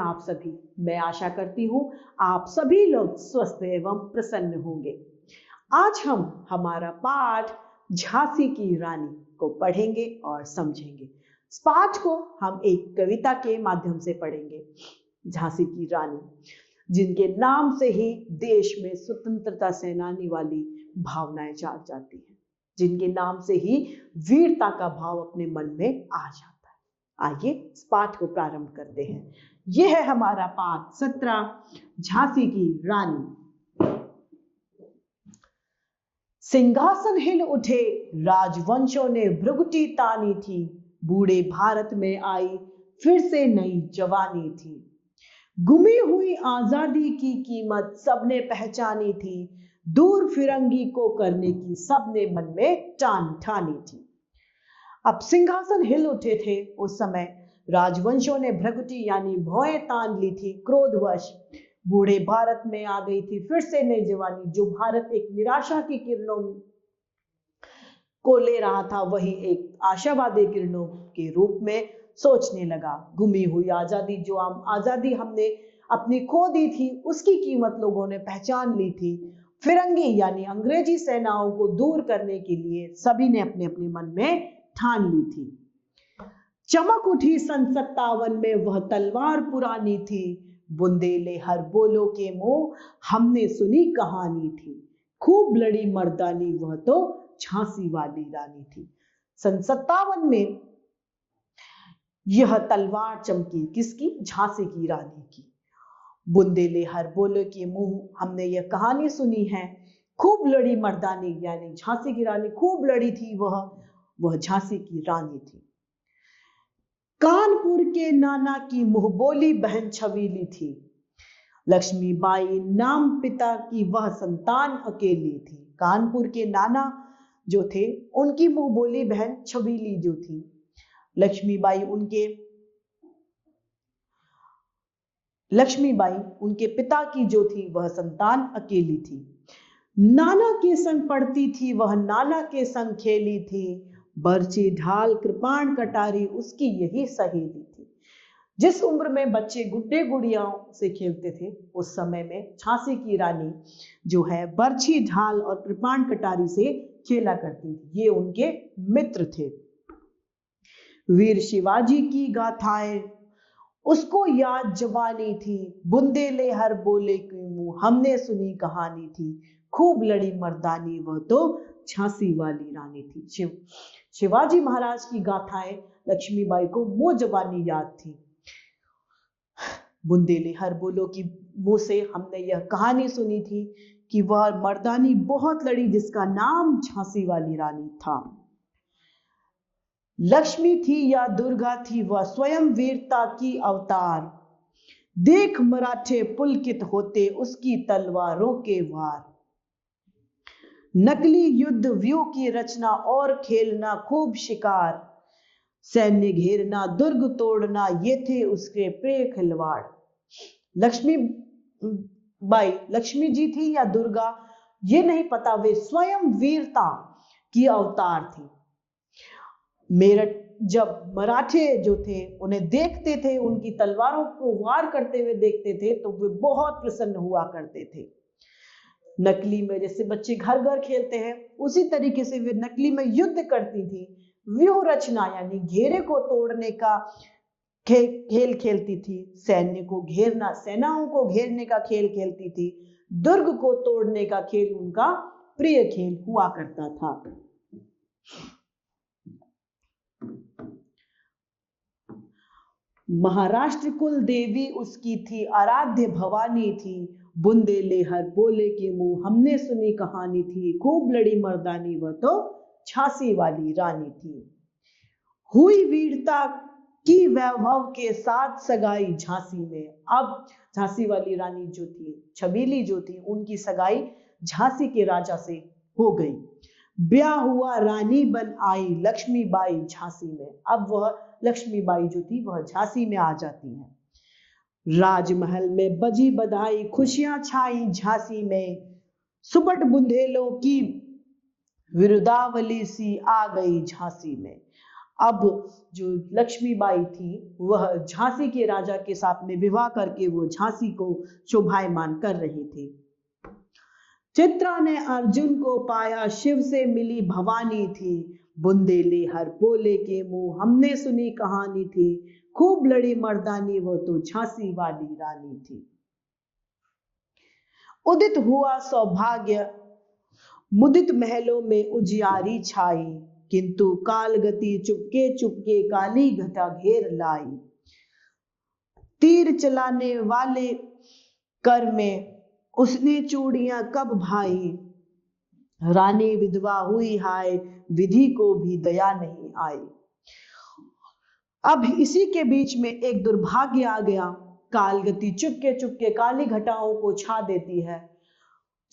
आप सभी। मैं आशा करती हूँ आप सभी लोग स्वस्थ एवं प्रसन्न होंगे। आज हम हमारा पाठ झांसी की रानी को पढ़ेंगे और समझेंगे। इस पाठ को हम एक कविता के माध्यम से पढ़ेंगे। झांसी की रानी, जिनके नाम से ही देश में स्वतंत्रता सेनानी वाली भावनाएं जाग जाती हैं, जिनके नाम से ही वीरता का भाव अपने मन में आ जाता है। आइए इस पाठ को प्रारंभ करते हैं। यह है हमारा पाठ 17, झांसी की रानी। सिंहासन हिल उठे, राजवंशों ने भ्रुकुटी तानी थी। बूढ़े भारत में आई फिर से नई जवानी थी। गुमी हुई आजादी की कीमत सबने पहचानी थी। दूर फिरंगी को करने की सबने मन में ठान ठानी थी। अब सिंहासन हिल उठे थे। उस समय राजवंशों ने भ्रुकुटी यानी भौएं तान ली थी। क्रोधवश बूढ़े भारत में आ गई थी फिर से नई जवानी। जो भारत एक निराशा की किरणों को ले रहा था, वही एक आशावादी किरणों के रूप में सोचने लगा। गुमी हुई आजादी, जो आजादी हमने अपनी खो दी थी, उसकी कीमत लोगों ने पहचान ली थी। फिरंगी यानी अंग्रेजी सेनाओं को दूर करने के लिए सभी ने अपने अपने मन में ठान ली थी। चमक उठी सन 57 में वह तलवार पुरानी थी। बुंदेले हर बोलो के मुंह हमने सुनी कहानी थी। खूब लड़ी मर्दानी वह तो झांसी वाली रानी थी। सन 57 में यह तलवार चमकी, किसकी? झांसी की रानी की। बुंदेले हर बोलो के मुंह हमने यह कहानी सुनी है। खूब लड़ी मर्दानी यानी झांसी की रानी खूब लड़ी थी। वह झांसी की रानी थी। कानपुर के नाना की मुंहबोली बहन छबीली थी। लक्ष्मीबाई नाम पिता की वह संतान अकेली थी। कानपुर के नाना जो थे, उनकी मुंहबोली बहन छबीली जो थी। लक्ष्मीबाई उनके पिता की जो थी, वह संतान अकेली थी। नाना के संग पढ़ती थी वह, नाना के संग खेली थी। बर्छी ढाल कृपाण कटारी उसकी यही सहेली थी। जिस उम्र में बच्चे गुड्डे गुड़ियाओं से खेलते थे, उस समय में झांसी की रानी जो है बर्छी ढाल और कृपाण कटारी से खेला करती थी। ये उनके मित्र थे। वीर शिवाजी की गाथाएं उसको याद जवानी थी। बुंदेले हर बोले की मुंह हमने सुनी कहानी थी। खूब लड़ी मर्दानी वह तो झांसी वाली रानी थी। शिवाजी महाराज की गाथाएं लक्ष्मीबाई को मुंह जबानी याद थी। बुंदेले हर बोलो की मुंह से हमने यह कहानी सुनी थी कि वह मर्दानी बहुत लड़ी, जिसका नाम झांसी वाली रानी था। लक्ष्मी थी या दुर्गा थी, वह स्वयं वीरता की अवतार। देख मराठे पुलकित होते उसकी तलवारों के वार। नकली युद्ध व्यू की रचना और खेलना खूब शिकार। सैन्य घेरना दुर्ग तोड़ना ये थे उसके प्रिय खिलवाड़। लक्ष्मी जी थी या दुर्गा ये नहीं पता, वे स्वयं वीरता की अवतार थी। मेरठ जब मराठे जो थे उन्हें देखते थे, उनकी तलवारों को वार करते हुए देखते थे, तो वे बहुत प्रसन्न हुआ करते थे। नकली में जैसे बच्चे घर घर खेलते हैं, उसी तरीके से वे नकली में युद्ध करती थी। व्यूह रचना यानी घेरे को तोड़ने का खेल खेलती थी। सैन्य को घेरना, सेनाओं को घेरने का खेल खेलती थी। दुर्ग को तोड़ने का खेल उनका प्रिय खेल हुआ करता था। महाराष्ट्र कुल देवी उसकी थी, आराध्य भवानी थी। बुंदेले हर बोले के मुंह हमने सुनी कहानी थी। खूब लड़ी मर्दानी वह तो झांसी वाली रानी थी। हुई वीरता की वैभव के साथ सगाई झांसी में। अब झांसी वाली रानी जो थी, छबीली जो थी, उनकी सगाई झांसी के राजा से हो गई। ब्याह हुआ, रानी बन आई लक्ष्मीबाई झांसी में। अब वह लक्ष्मीबाई जो थी वह झांसी में आ जाती है। राजमहल में बजी बधाई, खुशियां छाई झांसी में। सुबट बुंदेलों की विरुदावली सी आ गई झांसी में। अब जो लक्ष्मीबाई थी वह झांसी के राजा के साथ में विवाह करके वो झांसी को शोभायमान कर रही थी। चित्रा ने अर्जुन को पाया, शिव से मिली भवानी थी, बुंदेले हर बोले के मुंह हमने सुनी कहानी थी, खूब लड़ी मर्दानी वो तो झांसी वाली रानी थी। उदित हुआ सौभाग्य, मुदित महलों में उजियारी छाई, किंतु काल गति चुपके चुपके काली घटा घेर लाई। तीर चलाने वाले कर में उसने चूड़ियां कब भाई, रानी विधवा हुई हाय, विधि को भी दया नहीं आई। अब इसी के बीच में एक दुर्भाग्य आ गया। काल गति चुपके चुपके काली घटाओं को छा देती है।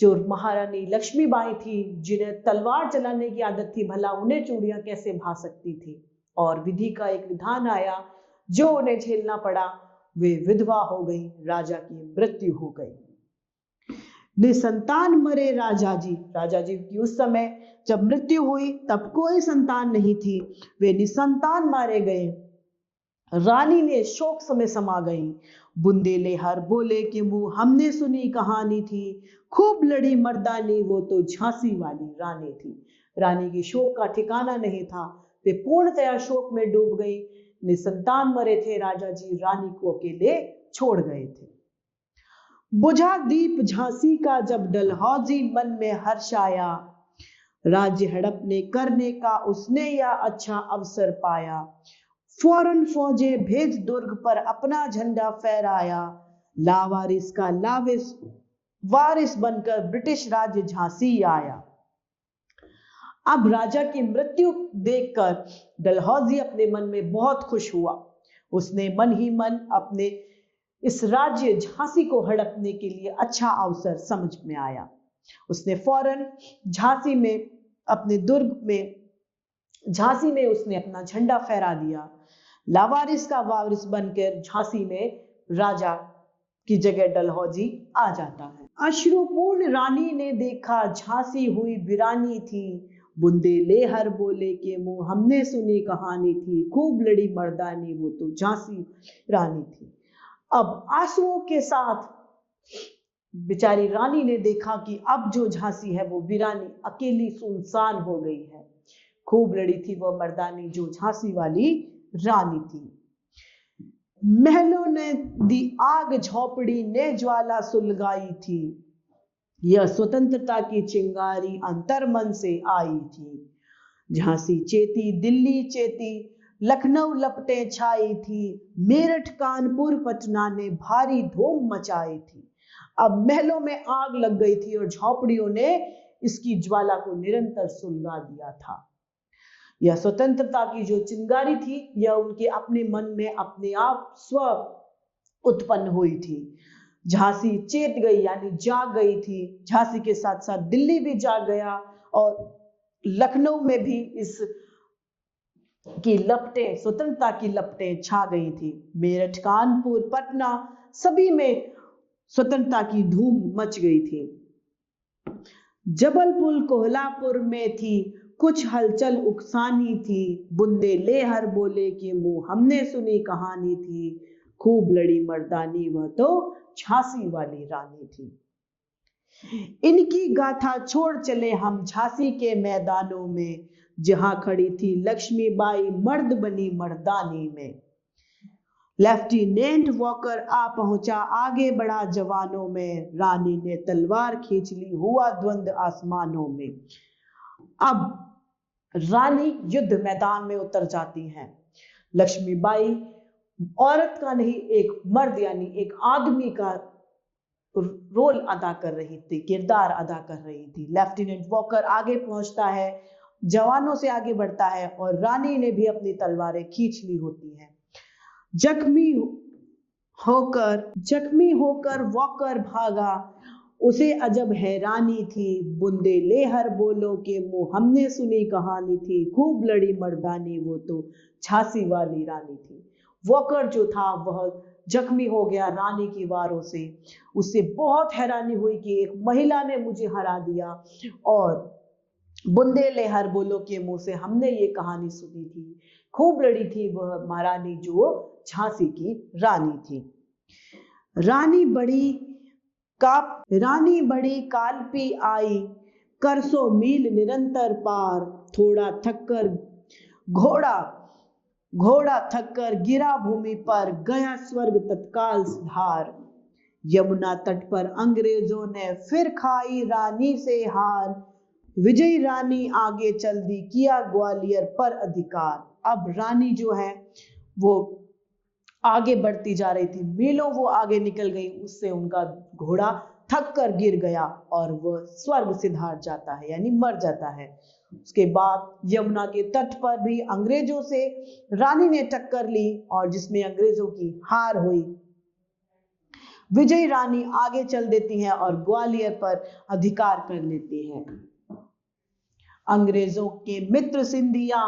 जो महारानी लक्ष्मीबाई थी, जिन्हें तलवार चलाने की आदत थी, भला उन्हें चूड़ियां कैसे भा सकती थी। और विधि का एक विधान आया जो उन्हें झेलना पड़ा। वे विधवा हो गई, राजा की मृत्यु हो गई। निसंतान मरे राजा जी। राजा जी की उस समय जब मृत्यु हुई तब कोई संतान नहीं थी, वे निसंतान मारे गए। रानी ने शोक समय समा गई। बुंदेले हर बोले कि मुंह हमने सुनी कहानी थी, खूब लड़ी मर्दानी वो तो झांसी वाली रानी थी। रानी की शोक का ठिकाना नहीं था, वे पूर्णतया शोक में डूब गई। निसंतान मरे थे राजा जी, रानी को अकेले छोड़ गए थे। बुझा दीप झांसी का जब डलहौजी, मन में हर्ष आया, राज्य हड़पने करने का उसने या अच्छा अवसर पाया। फौरन फौजे भेज दुर्ग पर अपना झंडा फहराया, लावारिस का लाविस वारिस बनकर ब्रिटिश राज्य झांसी आया। अब राजा की मृत्यु देखकर डलहौजी अपने मन में बहुत खुश हुआ। उसने मन ही मन अपने इस राज्य झांसी को हड़पने के लिए अच्छा अवसर समझ में आया। उसने फौरन झांसी में अपने दुर्ग में झांसी में उसने अपना झंडा फहरा दिया। लावारिस का वारिस बनकर झांसी में राजा की जगह डलहौजी आ जाता है। अश्रुपूर्ण रानी ने देखा, झांसी हुई वीरानी थी, बुंदेले हर बोले के मुंह हमने सुनी कहानी थी, खूब लड़ी मर्दानी वो तो झांसी रानी थी। अब आंसुओं के साथ बेचारी रानी ने देखा कि अब जो झांसी है वो वीरानी अकेली सुनसान हो गई है। खूब लड़ी थी वो मर्दानी जो झांसी वाली रानी थी। महलों ने दी आग, झोपड़ी ने ज्वाला सुलगाई थी, यह स्वतंत्रता की चिंगारी अंतर मन से आई थी। झांसी चेती, दिल्ली चेती, लखनऊ लपटे छाई थी, मेरठ कानपुर पटना ने भारी धूम मचाई थी। अब महलों में आग लग गई थी और झोपड़ियों ने इसकी ज्वाला को निरंतर सुलगा दिया था। यह स्वतंत्रता की जो चिंगारी थी, यह उनके अपने मन में अपने आप स्व उत्पन्न हुई थी। झांसी चेत गई यानी जाग गई थी। झांसी के साथ साथ दिल्ली भी जाग गया और लखनऊ में भी इस की लपटें, स्वतंत्रता की लपटें छा गई थी। मेरठ, कानपुर, पटना सभी में स्वतंत्रता की धूम मच गई थी। जबलपुर, कोल्हापुर में थी कुछ हलचल उकसानी थी, बुंदेले हर बोले के मुंह हमने सुनी कहानी थी, खूब लड़ी मर्दानी वह तो झांसी वाली रानी थी। इनकी गाथा छोड़ चले हम झांसी के मैदानों में, जहां खड़ी थी लक्ष्मीबाई मर्द बनी मर्दानी में। लेफ्टिनेंट वॉकर आ पहुंचा, आगे बढ़ा जवानों में, रानी ने तलवार खींच ली, हुआ द्वंद आसमानों में। अब रानी युद्ध मैदान में उतर जाती हैं। लक्ष्मीबाई औरत का नहीं, एक मर्द यानी एक आदमी का रोल अदा कर रही थी, किरदार अदा कर रही थी। लेफ्टिनेंट वॉकर आगे पहुंचता है, जवानों से आगे बढ़ता है और रानी ने भी अपनी तलवारें खींच ली होती हैं। जख्मी होकर वॉकर भागा, उसे अजब हैरानी थी, बुंदेले हर बोलो के मुंह हमने सुनी कहानी थी, खूब लड़ी मर्दानी वो तो झांसी वाली रानी थी। वॉकर जो था वह जख्मी हो गया रानी की वारों से। उसे बहुत हैरानी हुई कि एक महिला ने मुझे हरा दिया और बुंदेले हर बोलो के मुंह से हमने ये कहानी सुनी थी, खूब लड़ी थी वह महारानी जो झांसी की रानी थी। रानी बड़ी कालपी आई, कर 100 मील निरंतर पार, घोड़ा थक कर गिरा भूमि पर, गया स्वर्ग तत्काल सुधार। यमुना तट पर अंग्रेजों ने फिर खाई रानी से हार, विजयी रानी आगे चल दी, किया ग्वालियर पर अधिकार। अब रानी जो है वो आगे बढ़ती जा रही थी, मीलों वो आगे निकल गई, उससे उनका घोड़ा थक कर गिर गया और वह स्वर्ग सिधार जाता है, यानी मर जाता है। उसके बाद यमुना के तट पर भी अंग्रेजों से रानी ने टक्कर ली और जिसमें अंग्रेजों की हार हुई। विजयी रानी आगे चल देती हैं और ग्वालियर पर अधिकार कर लेती हैं। अंग्रेजों के मित्र सिंधिया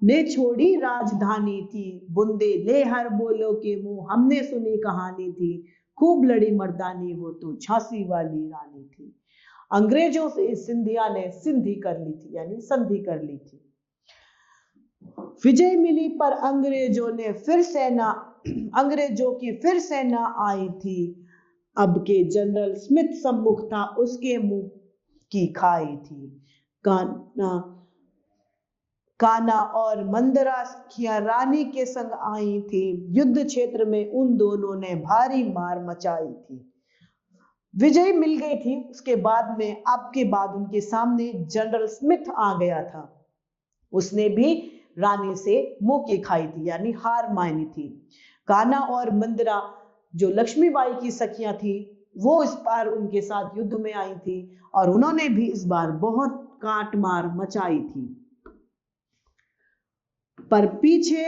ने छोड़ी राजधानी थी, बुंदे ले हर बोलो के मुंह हमने सुनी कहानी थी, खूब लड़ी मर्दानी वो तो झांसी वाली रानी थी। अंग्रेजों से सिंधिया ने संधि कर ली थी, यानी संधि कर ली थी। विजय मिली पर अंग्रेजों की फिर सेना आई थी, अब के जनरल स्मिथ सम्मुख था, उसके मुंह की खाई थी। काना और मंदरा सखियां रानी के संग आई थी, युद्ध क्षेत्र में उन दोनों ने भारी मार मचाई थी। विजय मिल गई थी, उसके बाद में अब के बाद उनके सामने जनरल स्मिथ आ गया था, उसने भी रानी से मुंह की खाई थी, यानी हार मानी थी। काना और मंदरा जो लक्ष्मीबाई की सखियां थी वो इस बार उनके साथ युद्ध में आई थी और उन्होंने भी इस बार बहुत काट मार मचाई थी। पर पीछे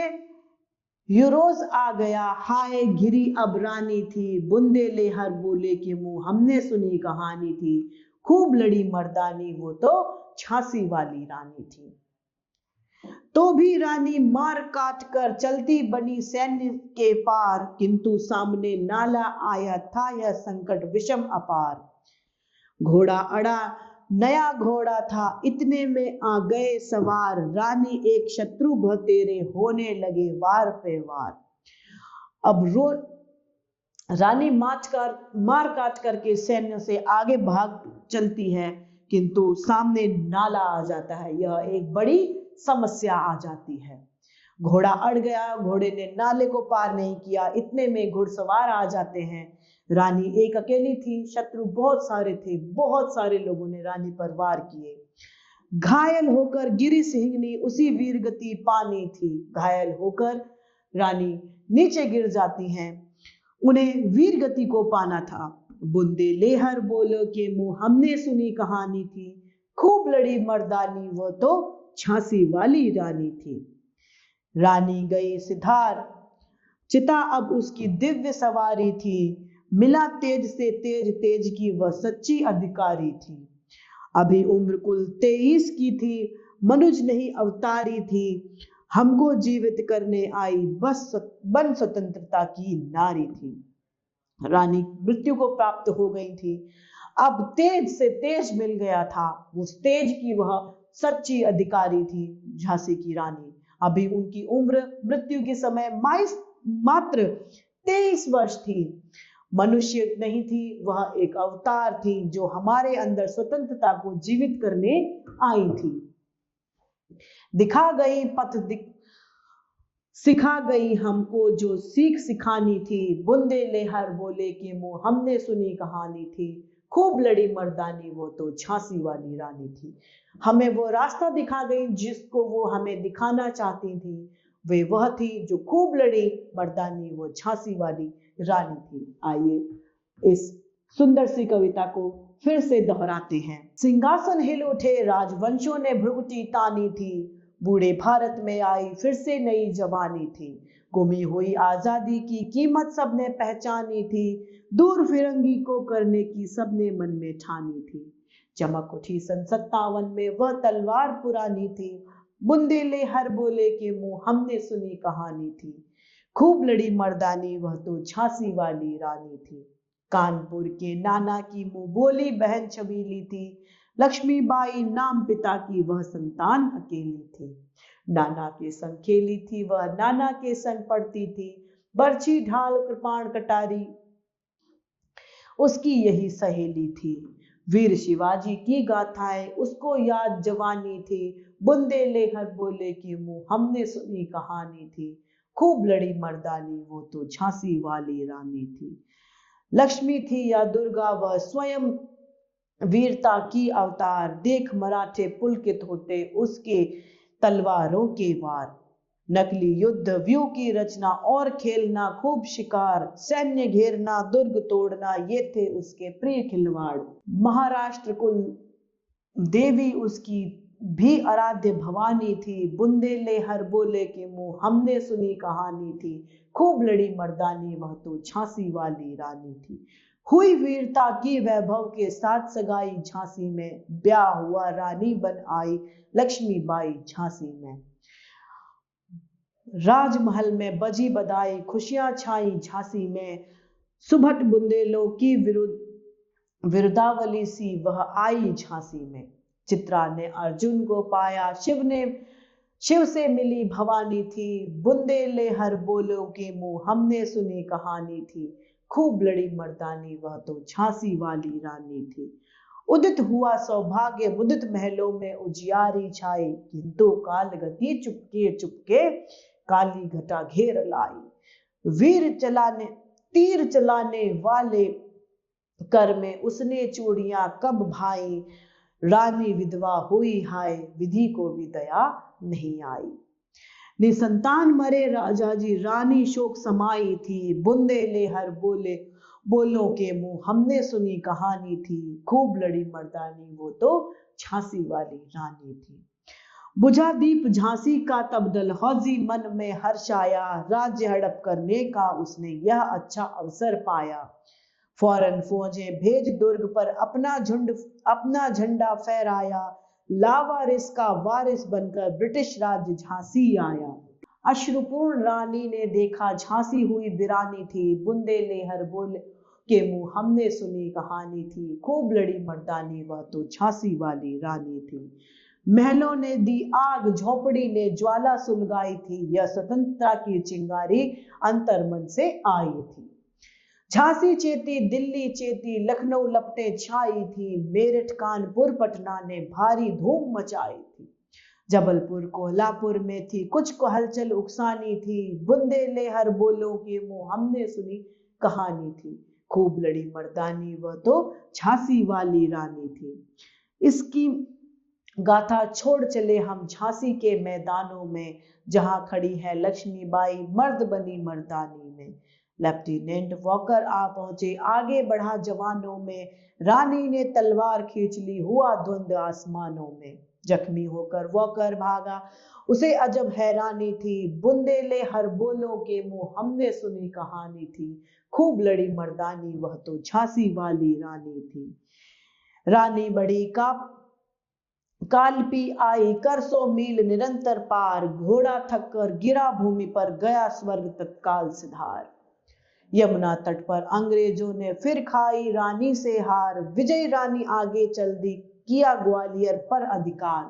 यूरोज आ गया, हाय घिरी अब रानी थी, बुंदे ले हर बोले के मुंह हमने सुनी कहानी थी, खूब लड़ी मर्दानी वो तो झांसी वाली रानी थी। तो भी रानी मार काट कर चलती बनी सैन्य के पार, किंतु सामने नाला आया था यह संकट विषम अपार। घोड़ा अड़ा नया घोड़ा था, इतने में आ गए सवार, रानी एक शत्रु भतेरे होने लगे वार पे वार। अब रानी मार काट करके सैन्य से आगे भाग चलती है, किंतु सामने नाला आ जाता है, यह एक बड़ी समस्या आ जाती है। घोड़ा अड़ गया, घोड़े ने नाले को पार नहीं किया, इतने में घुड़सवार आ जाते हैं। रानी एक अकेली थी, शत्रु बहुत सारे थे, बहुत सारे लोगों ने रानी पर वार किए। घायल होकर गिरी सिंहनी उसी वीरगति पानी थी, घायल होकर रानी नीचे गिर जाती हैं, उन्हें वीरगति को पाना था। बुंदे लेहर बोलो के मुंह हमने सुनी कहानी थी, खूब लड़ी मर्दानी वो तो झांसी वाली रानी थी। रानी गई सिधार, चिता अब उसकी दिव्य सवारी थी, मिला तेज से तेज की वह सच्ची अधिकारी थी। अभी उम्र कुल 23 की थी, मनुज नहीं अवतारी थी, हमको जीवित करने आई बस बन स्वतंत्रता की नारी थी। रानी मृत्यु को प्राप्त हो गई थी, अब तेज से तेज मिल गया था, उस तेज की वह सच्ची अधिकारी थी झांसी की रानी। अभी उनकी उम्र मृत्यु के समय मात्र 23 वर्ष थी। मनुष्य नहीं थी, वह एक अवतार थी जो हमारे अंदर स्वतंत्रता को जीवित करने आई थी। दिखा गई सिखा गई हमको जो सीख सिखानी थी, बुंदे ले हर बोले के मुंह हमने सुनी कहानी थी, खूब लड़ी मर्दानी वो तो झांसी वाली रानी थी। हमें वो रास्ता दिखा गई जिसको वो हमें दिखाना चाहती थी, वे वह थी जो खूब लड़ी मर्दानी वो झांसी वाली रानी थी। आइए इस सुंदर सी कविता को फिर से दोहराते हैं। सिंहासन हिल उठे राजवंशों ने भ्रुकुटी तानी थी, बूढ़े भारत में आई फिर से नई जवानी थी, गुमी हुई आजादी की कीमत सबने पहचानी थी, दूर फिरंगी को करने की सबने मन में ठानी थी। चमक उठी सन 57 में वह तलवार पुरानी थी, बुंदेले हर बोले के मुंह हमने सुनी कहानी थी, खूब लड़ी मर्दानी वह तो झांसी वाली रानी थी। कानपुर के नाना की मुंह बोली बहन छबीली थी, लक्ष्मीबाई नाम पिता की वह संतान अकेली थी। नाना के संग खेली थी वह, नाना के संग पढ़ती थी, बर्छी ढाल कृपाण कटारी उसकी यही सहेली थी। वीर शिवाजी की गाथाएं उसको याद जवानी थी, बुंदेले हर बोले की मुंह हमने सुनी कहानी थी। खूब लड़ी मर्दानी वो तो झांसी वाली रानी थी। लक्ष्मी थी या दुर्गा वह स्वयं वीरता की अवतार, देख मराठे पुलकित होते उसके तलवारों के वार। नकली युद्ध व्यू की रचना और खेलना, खूब शिकार, सैन्य घेरना, दुर्ग तोड़ना, ये थे उसके प्रिय खिलवाड़। महाराष्ट्र कुल देवी उसकी भी आराध्य भवानी थी, बुंदेले हर बोले के मुंह हमने सुनी कहानी थी। खूब लड़ी मर्दानी वह तो झांसी वाली रानी थी। हुई वीरता की वैभव के साथ सगाई झांसी में, ब्याह हुआ रानी बन आई लक्ष्मीबाई झांसी में। राजमहल में बजी बधाई, खुशियां छाई झांसी में, सुभट बुंदेलों की विरुदावली सी वह आई झांसी में। चित्रा ने अर्जुन को पाया, शिव से मिली भवानी थी, बुंदेले हर बोलों के मुंह हमने सुनी कहानी थी। खूब लड़ी मर्दानी वह तो झांसी वाली रानी थी। उदित हुआ सौभाग्य मुदित महलों में उजियारी छाई, किंतु काल गति चुपके चुपके काली घटा घेर लाई। तीर चलाने वाले कर में उसने चूड़ियां कब भाई, रानी विधवा हुई हाय, विधि को भी दया नहीं आई। निसंतान मरे राजा जी, रानी शोक समाई थी, बुंदेले हर बोलों के मुंह हमने सुनी कहानी थी। खूब लड़ी मर्दानी वो तो झांसी वाली रानी थी। बुझा दीप झांसी का तब डलहौजी मन में हर्ष आया, राज्य हड़प करने का उसने यह अच्छा अवसर पाया। फौरन फौजें भेज दुर्ग पर अपना झंडा फहराया, लावारिस का वारिस बनकर ब्रिटिश राज्य झांसी आया। अश्रुपूर्ण रानी ने देखा झांसी हुई वीरानी थी, बुंदेले हर बोले के मुंह हमने सुनी कहानी थी। खूब लड़ी मर्दानी वह तो झांसी वाली रानी थी। महलों ने दी आग, झोपड़ी ने ज्वाला सुलगाई थी, यह स्वतंत्रता की चिंगारी अंतर्मन से आई थी। झांसी चेती, दिल्ली चेती, लखनऊ लपटे छाई थी, मेरठ कानपुर पटना ने भारी धूम मचाई थी। जबलपुर कोल्हापुर में थी कुछ को हलचल उकसानी थी, बुंदेले हर बोलों के मुंह हमने सुनी कहानी थी। खूब लड़ी मर्दानी वह तो झांसी वाली रानी थी। इसकी गाथा छोड़ चले हम झांसी के मैदानों में, जहां खड़ी है लक्ष्मीबाई मर्द बनी मर्दानी में। लेफ्टिनेंट वॉकर आ पहुंचे, आगे बढ़ा जवानों में, रानी ने तलवार खींच ली, हुआ धुंध आसमानों में। जख्मी होकर वॉकर भागा, उसे अजब हैरानी थी, बुंदेले हर बोलों के मुंह हमने सुनी कहानी थी। खूब लड़ी मर्दानी वह तो झांसी वाली रानी थी। रानी बड़ी का कालपी आई, कर 100 मील निरंतर पार, घोड़ा थक कर गिरा भूमि पर, गया स्वर्ग तत्काल सिधार। यमुना तट पर अंग्रेजों ने फिर खाई रानी से हार, विजयी रानी आगे चल दी, किया ग्वालियर पर अधिकार।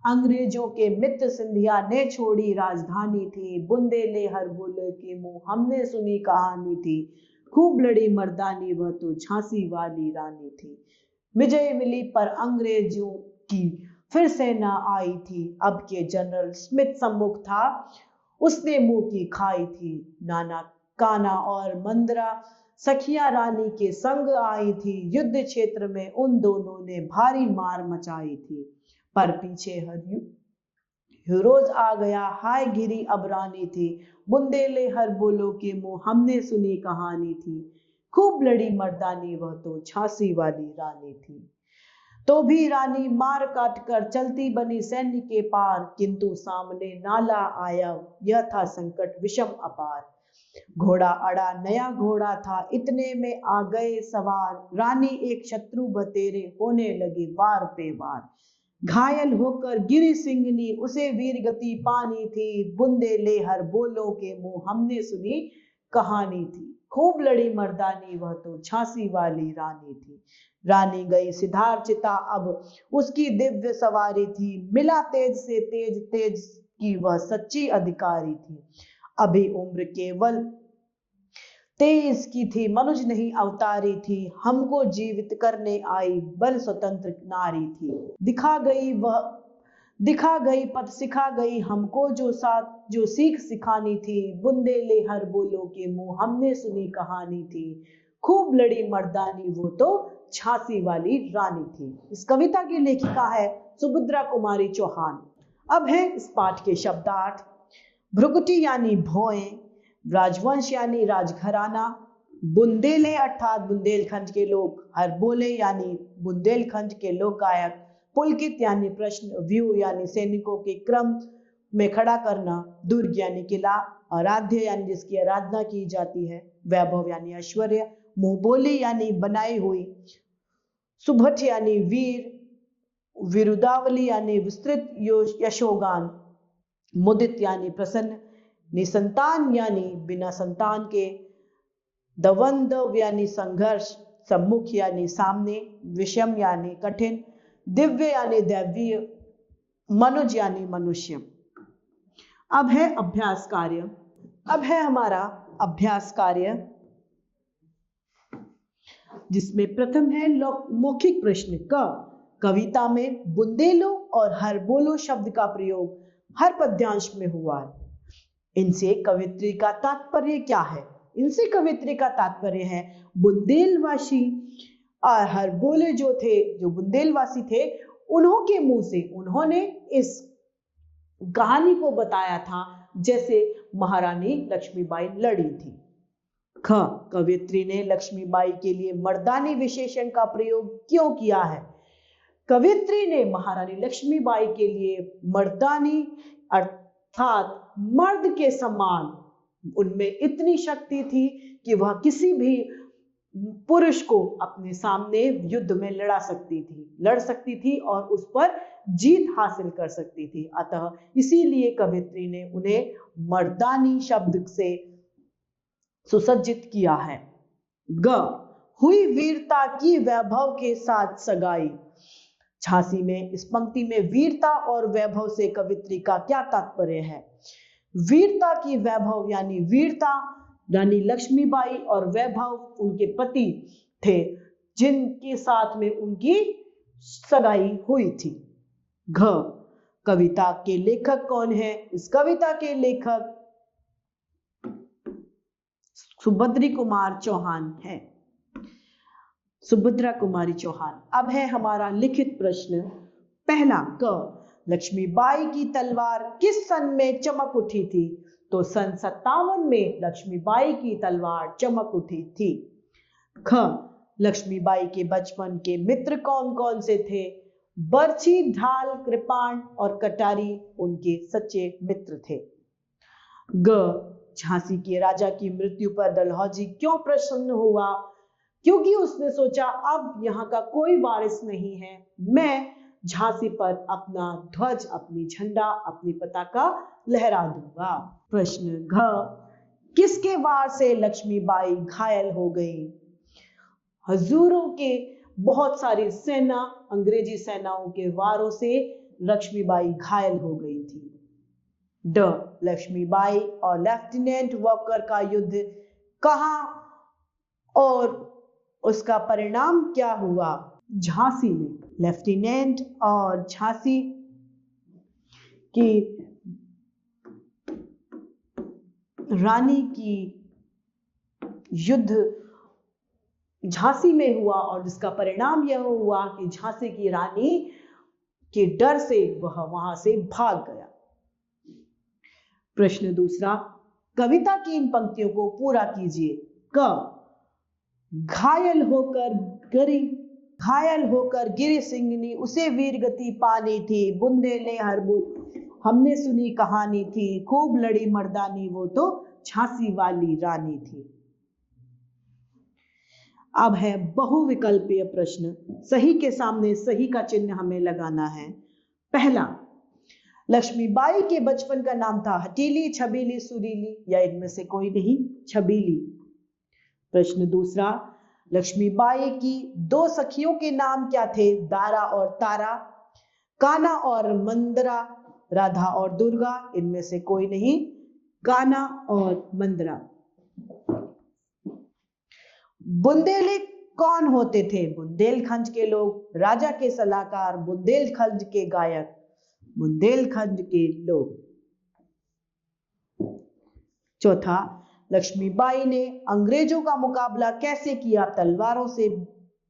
अंग्रेजों के मित्र सिंधिया ने छोड़ी राजधानी थी, बुंदेले हर बोले के मुंह हमने सुनी कहानी थी। खूब लड़ी मर्दानी वह तो झांसी वाली रानी थी। विजय मिली पर अंग्रेजों की फिर से न आई थी, अब के जनरल स्मिथ सम्मुख था, उसने मुंह की खाई थी। नाना काना और मंदरा सखिया रानी के संग आई थी, युद्ध क्षेत्र में उन दोनों ने भारी मार मचाई थी। पर पीछे हीरोज आ गया, हाय गिरी अब रानी थी, बुंदेले हर बोलो के मुंह हमने सुनी कहानी थी। खूब लड़ी मर्दानी वह तो झांसी वाली रानी थी। तो भी रानी मार काट कर चलती बनी सैन्य के पार, किंतु सामने नाला आया, यह था संकट विषम अपार। घोड़ा अड़ा नया घोड़ा था, इतने में आ गए सवार, रानी एक शत्रु बतेरे होने लगी वार पे वार। घायल होकर गिरी सिंगनी, उसे वीर गति पानी थी, बुंदेले हर बोलों के मुंह हमने सुनी कहानी थी। खूब लड़ी मर्दानी वह तो झांसी वाली रानी थी। रानी गई सिधार चिता, अब उसकी दिव्य सवारी थी, मिला तेज से तेज, तेज कि वह सच्ची अधिकारी थी। अभी उम्र केवल 23 की थी, मनुज नहीं अवतारी थी, हमको जीवित करने आई बल स्वतंत्र नारी थी। दिखा गई पथ सिखा गई हमको जो सीख सिखानी थी, बुंदेले हर बोलो के मुंह हमने सुनी कहानी थी, खूब लड़ी मर्दानी वो तो झांसी वाली रानी थी। इस कविता की लेखिका है सुभद्रा कुमारी चौहान। अब है इस पाठ के शब्दार्थ। भ्रुकुटी यानी भौएं, राजवंश यानी राजघराना, बुंदेले अर्थात बुंदेलखंड के लोग, हरबोले यानी बुंदेलखंड के लोक गायक, पुलकित यानी प्रश्न, व्यू यानी सैनिकों के क्रम में खड़ा करना, दुर्ग यानी किला, आराध्य यानी जिसकी आराधना की जाती है, वैभव यानी ऐश्वर्य, मुंहबोली यानी बनाई हुई, सुभट यानी वीर, विरुदावली यानी विस्तृत यशोगान, मुदित यानी प्रसन्न, निसंतान यानी बिना संतान के, दवंदव यानी संघर्ष, सम्मुख यानी सामने, विषम यानी कठिन, दिव्य यानी दैवीय, मनुज यानी मनुष्य। अब है अभ्यास कार्य। अब है हमारा अभ्यास कार्य, जिसमें प्रथम है मौखिक प्रश्न क। कविता में बुंदेलो और हरबोलो शब्द का प्रयोग हर पद्यांश में हुआ है। इनसे कवित्री का तात्पर्य क्या है? इनसे कवित्री का तात्पर्य है बुंदेलवासी और हरबोले जो बुंदेलवासी थे, उन्हों के मुंह से उन्होंने इस कहानी को बताया था जैसे महारानी लक्ष्मीबाई लड़ी थी। ख, कवित्री ने लक्ष्मीबाई के लिए मर्दानी विशेषण का प्रयोग क्यों किया है? कवित्री ने महारानी लक्ष्मीबाई के लिए मर्दानी अर्थात मर्द के समान, उनमें इतनी शक्ति थी कि वह किसी भी पुरुष को अपने सामने युद्ध में लड़ सकती थी और उस पर जीत हासिल कर सकती थी। अतः इसीलिए कवित्री ने उन्हें मर्दानी शब्द से सुसज्जित किया है। ग, हुई वीरता की वैभव के साथ सगाई। झांसी में इस पंक्ति में वीरता और वैभव से कवित्री का क्या तात्पर्य है? वीरता की वैभव यानी वीरता रानी लक्ष्मीबाई और वैभव उनके पति थे जिनके साथ में उनकी सगाई हुई थी। घ, कविता के लेखक कौन है? इस कविता के लेखक सुभद्री कुमार चौहान है, सुभद्रा कुमारी चौहान। अब है हमारा लिखित प्रश्न। पहला क, लक्ष्मीबाई की तलवार किस सन में चमक उठी थी? तो सन 57 में लक्ष्मीबाई की तलवार चमक उठी थी। ख, लक्ष्मीबाई के बचपन के मित्र कौन कौन से थे? बर्छी, ढाल, कृपाण और कटारी उनके सच्चे मित्र थे। ग, झांसी के राजा की मृत्यु पर डलहौजी क्यों प्रसन्न हुआ? क्योंकि उसने सोचा अब यहाँ का कोई वारिस नहीं है, मैं झांसी पर अपना ध्वज, अपनी झंडा, अपनी पताका लहरा दूंगा। प्रश्न घ, किसके वार से लक्ष्मीबाई घायल हो गई? हजूरों के बहुत सारी सेना, अंग्रेजी सेनाओं के वारों से लक्ष्मीबाई घायल हो गई थी। ड, लक्ष्मीबाई और लेफ्टिनेंट वॉकर का युद्ध कहाँ और उसका परिणाम क्या हुआ? झांसी में। लेफ्टिनेंट और झांसी की रानी की युद्ध झांसी में हुआ और जिसका परिणाम यह हुआ कि झांसी की रानी के डर से वह वहां से भाग गया। प्रश्न दूसरा, कविता की इन पंक्तियों को पूरा कीजिए। क, घायल होकर गिरी सिंगनी उसे वीर गति पानी थी, बुंदेले हरबुल हमने सुनी कहानी थी, खूब लड़ी मर्दानी वो तो झांसी वाली रानी थी। अब है बहुविकल्पीय प्रश्न। सही के सामने सही का चिन्ह हमें लगाना है। पहला, लक्ष्मीबाई के बचपन का नाम था हटीली, छबीली, सुरीली या इनमें से कोई नहीं, छबीली। प्रश्न दूसरा, लक्ष्मीबाई की दो सखियों के नाम क्या थे? दारा और तारा, काना और मंदरा, राधा और दुर्गा, इनमें से कोई नहीं। कान्हा और मंदरा। बुंदेली कौन होते थे? बुंदेलखंड के लोग। राजा के सलाहकार, बुंदेलखंड के गायक, बुंदेलखंड के लोग। चौथा, लक्ष्मीबाई ने अंग्रेजों का मुकाबला कैसे किया? तलवारों से,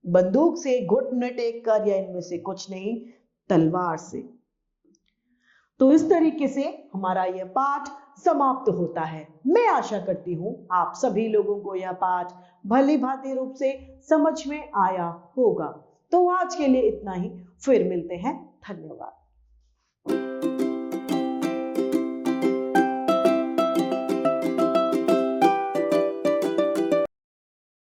बंदूक से, घुटने टेक कर, या इनमें से कुछ नहीं, तलवार से। तो इस तरीके से हमारा यह पाठ समाप्त होता है। मैं आशा करती हूं आप सभी लोगों को यह पाठ भली भांति रूप से समझ में आया होगा। तो आज के लिए इतना ही, फिर मिलते हैं। धन्यवाद।